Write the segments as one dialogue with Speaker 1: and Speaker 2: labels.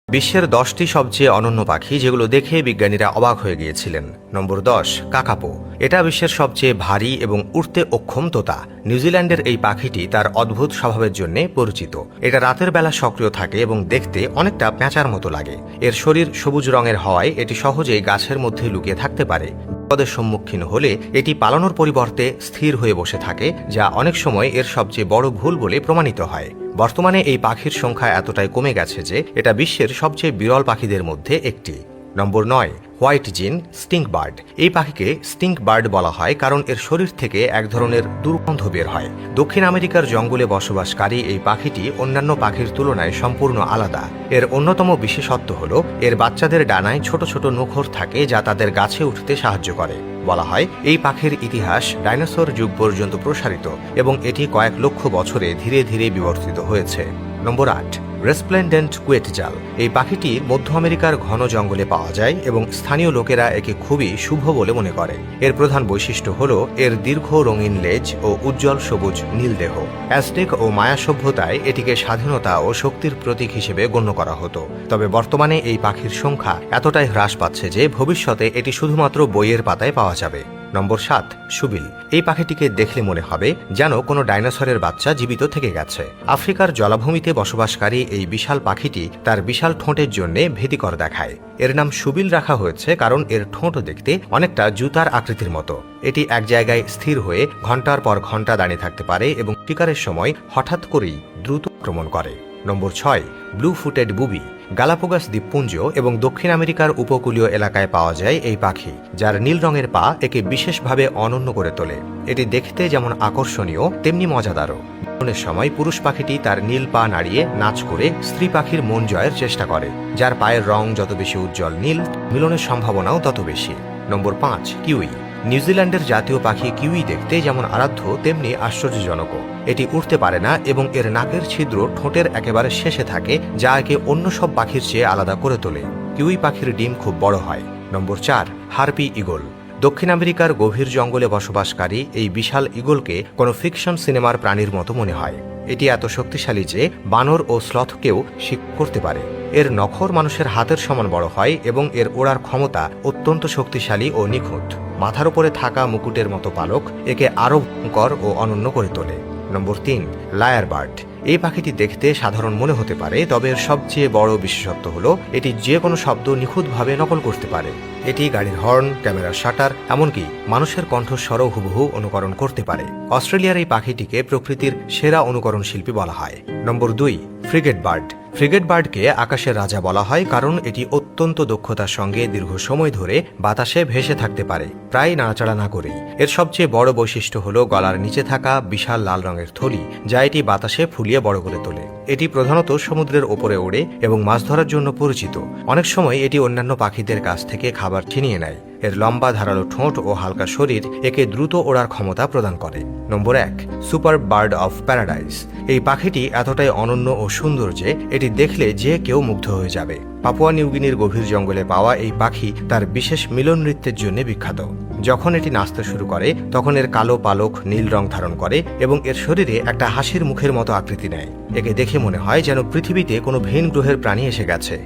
Speaker 1: বিশ্বের 10টি সবচেয়ে অনন্য পাখি যেগুলো দেখে বিজ্ঞানীরা অবাক হয়ে গিয়েছিলেন। নম্বর 10, কাকাপো। এটা বিশ্বের সবচেয়ে ভারী এবং উড়তে অক্ষম তোতা। নিউজিল্যান্ডের এই পাখিটি তার অদ্ভুত স্বভাবের জন্য পরিচিত। এটা রাতের বেলা সক্রিয় থাকে এবং দেখতে অনেকটা পেঁচার মতো লাগে। এর শরীর সবুজ রঙের হওয়ায় এটি সহজেই গাছের মধ্যে লুকিয়ে থাকতে পারে। বিপদের সম্মুখীন হলে এটি পালানোর পরিবর্তে স্থির হয়ে বসে থাকে, যা অনেক সময় এর সবচেয়ে বড় ভুল বলে প্রমাণিত হয়। বর্তমানে এই পাখির সংখ্যা এতটাই কমে গেছে যে এটা বিশ্বের সবচেয়ে বিরল পাখিদের মধ্যে একটি। নম্বর 9, হোয়াইট জিন স্টিঙ্ক বার্ড। এই পাখিকে স্টিঙ্ক বার্ড বলা হয় কারণ এর শরীর থেকে এক ধরনের দুর্গন্ধ বের হয়। দক্ষিণ আমেরিকার জঙ্গলে বসবাসকারী এই পাখিটি অন্যান্য পাখির তুলনায় সম্পূর্ণ আলাদা। এর অন্যতম বিশেষত্ব হল এর বাচ্চাদের ডানায় ছোট ছোট নখর থাকে, যা তাদের গাছে উঠতে সাহায্য করে। বলা হয় এই পাখির ইতিহাস ডাইনোসর যুগ পর্যন্ত প্রসারিত এবং এটি কয়েক লক্ষ বছরে ধীরে ধীরে বিবর্তিত হয়েছে। নম্বর 8, রেসপ্লেন্ডেন্ট কুয়েটজাল। এই পাখিটি মধ্য আমেরিকার ঘন জঙ্গলে পাওয়া যায় এবং স্থানীয় লোকেরা একে খুবই শুভ বলে মনে করে। এর প্রধান বৈশিষ্ট্য হল এর দীর্ঘ রঙিন লেজ ও উজ্জ্বল সবুজ নীল দেহ। অ্যাজটেক ও মায়া সভ্যতায় এটিকে স্বাধীনতা ও শক্তির প্রতীক হিসেবে গণ্য করা হতো। তবে বর্তমানে এই পাখির সংখ্যা এতটাই হ্রাস পাচ্ছে যে ভবিষ্যতে এটি শুধুমাত্র বইয়ের পাতায় পাওয়া যাবে। নম্বর 7, সুবিল। এই পাখিটিকে দেখলে মনে হবে যেন কোনো ডাইনোসরের বাচ্চা জীবিত থেকে গেছে। আফ্রিকার জলাভূমিতে বসবাসকারী এই বিশাল পাখিটি তার বিশাল ঠোঁটের জন্য ভীতিকর দেখায়। এর নাম সুবিল রাখা হয়েছে কারণ এর ঠোঁট দেখতে অনেকটা জুতার আকৃতির মতো। এটি এক জায়গায় স্থির হয়ে ঘন্টার পর ঘন্টা দাঁড়িয়ে থাকতে পারে এবং শিকারের সময় হঠাৎ করেই দ্রুত আক্রমণ করে। নম্বর 6, ব্লু ফুটেড বুবি। গালাপোগাস দ্বীপপুঞ্জ এবং দক্ষিণ আমেরিকার উপকূলীয় এলাকায় পাওয়া যায় এই পাখি, যার নীল রঙের পা একে বিশেষভাবে অনন্য করে তোলে। এটি দেখতে যেমন আকর্ষণীয় তেমনি মজাদারও। মিলনের সময় পুরুষ পাখিটি তার নীল পা নাড়িয়ে নাচ করে স্ত্রী পাখির মন জয়ের চেষ্টা করে, যার পায়ের রং যত বেশি উজ্জ্বল নীল, মিলনের সম্ভাবনাও তত বেশি। নম্বর 5, কিউই। নিউজিল্যান্ডের জাতীয় পাখি কিউই দেখতে যেমন আরাধ্য তেমনি আশ্চর্যজনকও। এটি উড়তে পারে না এবং এর নাকের ছিদ্র ঠোঁটের একেবারে শেষে থাকে, যা একে অন্য সব পাখির চেয়ে আলাদা করে তোলে। কিউই পাখির ডিম খুব বড় হয়। নম্বর 4, হার্পি ইগল। দক্ষিণ আমেরিকার গভীর জঙ্গলে বসবাসকারী এই বিশাল ইগলকে কোনো ফিকশন সিনেমার প্রাণীর মতো মনে হয়। এটি এত শক্তিশালী যে বানর ও স্লথকেও শিকার করতে পারে। এর নখর মানুষের হাতের সমান বড় হয় এবং এর ওড়ার ক্ষমতা অত্যন্ত শক্তিশালী ও নিখুঁত। মাথার উপরে থাকা মুকুটের মতো পালক একে আরও ভয়ঙ্কর ও অনন্য করে তোলে। নম্বর 3, লায়ার বার্ড। এই পাখিটি দেখতে সাধারণ মনে হতে পারে, তবে এর সবচেয়ে বড় বিশেষত্ব হল এটি যে কোনো শব্দ নিখুঁতভাবে নকল করতে পারে। এটি গাড়ির হর্ন, ক্যামেরার শাটার, এমনকি মানুষের কণ্ঠস্বরও হুবহু অনুকরণ করতে পারে। অস্ট্রেলিয়ার এই পাখিটিকে প্রকৃতির সেরা অনুকরণ শিল্পী বলা হয়। নম্বর 2, ফ্রিগেট বার্ড। ফ্রিগেট বার্ডকে আকাশের রাজা বলা হয় কারণ এটি অত্যন্ত দক্ষতার সঙ্গে দীর্ঘ সময় ধরে বাতাসে ভেসে থাকতে পারে, প্রায় নাড়াচাড়া না করেই। এর সবচেয়ে বড় বৈশিষ্ট্য হল গলার নিচে থাকা বিশাল লাল রঙের থলি, যা এটি বাতাসে ফুলিয়ে বড় করে তোলে। এটি প্রধানত সমুদ্রের ওপরে ওড়ে এবং মাছ ধরার জন্য পরিচিত। অনেক সময় এটি অন্যান্য পাখিদের কাছ থেকে খাবার ছিনিয়ে নেয়। এর লম্বা ধারালো ঠোঁট ও হালকা শরীর একে দ্রুত ওড়ার ক্ষমতা প্রদান করে। নম্বর 1, সুপার বার্ড অফ প্যারাডাইস। এই পাখিটি এতটাই অনন্য ও সুন্দর যে এটি দেখলে যে কেউ মুগ্ধ হয়ে যাবে। পাপুয়া নিউগিনির গভীর জঙ্গলে পাওয়া এই পাখি তার বিশেষ মিলন নৃত্যের জন্য বিখ্যাত। যখন এটি নাচতে শুরু করে তখন এর কালো পালক নীল রং ধারণ করে এবং এর শরীরে একটা হাসির মুখের মতো আকৃতি নেয়। একে দেখে মনে হয় যেন পৃথিবীতে কোনো ভিন গ্রহের প্রাণী এসে গেছে।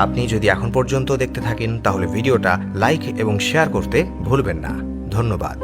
Speaker 1: আপনি যদি এখন পর্যন্ত দেখতে থাকেন তাহলে ভিডিওটা লাইক এবং শেয়ার করতে ভুলবেন না। ধন্যবাদ।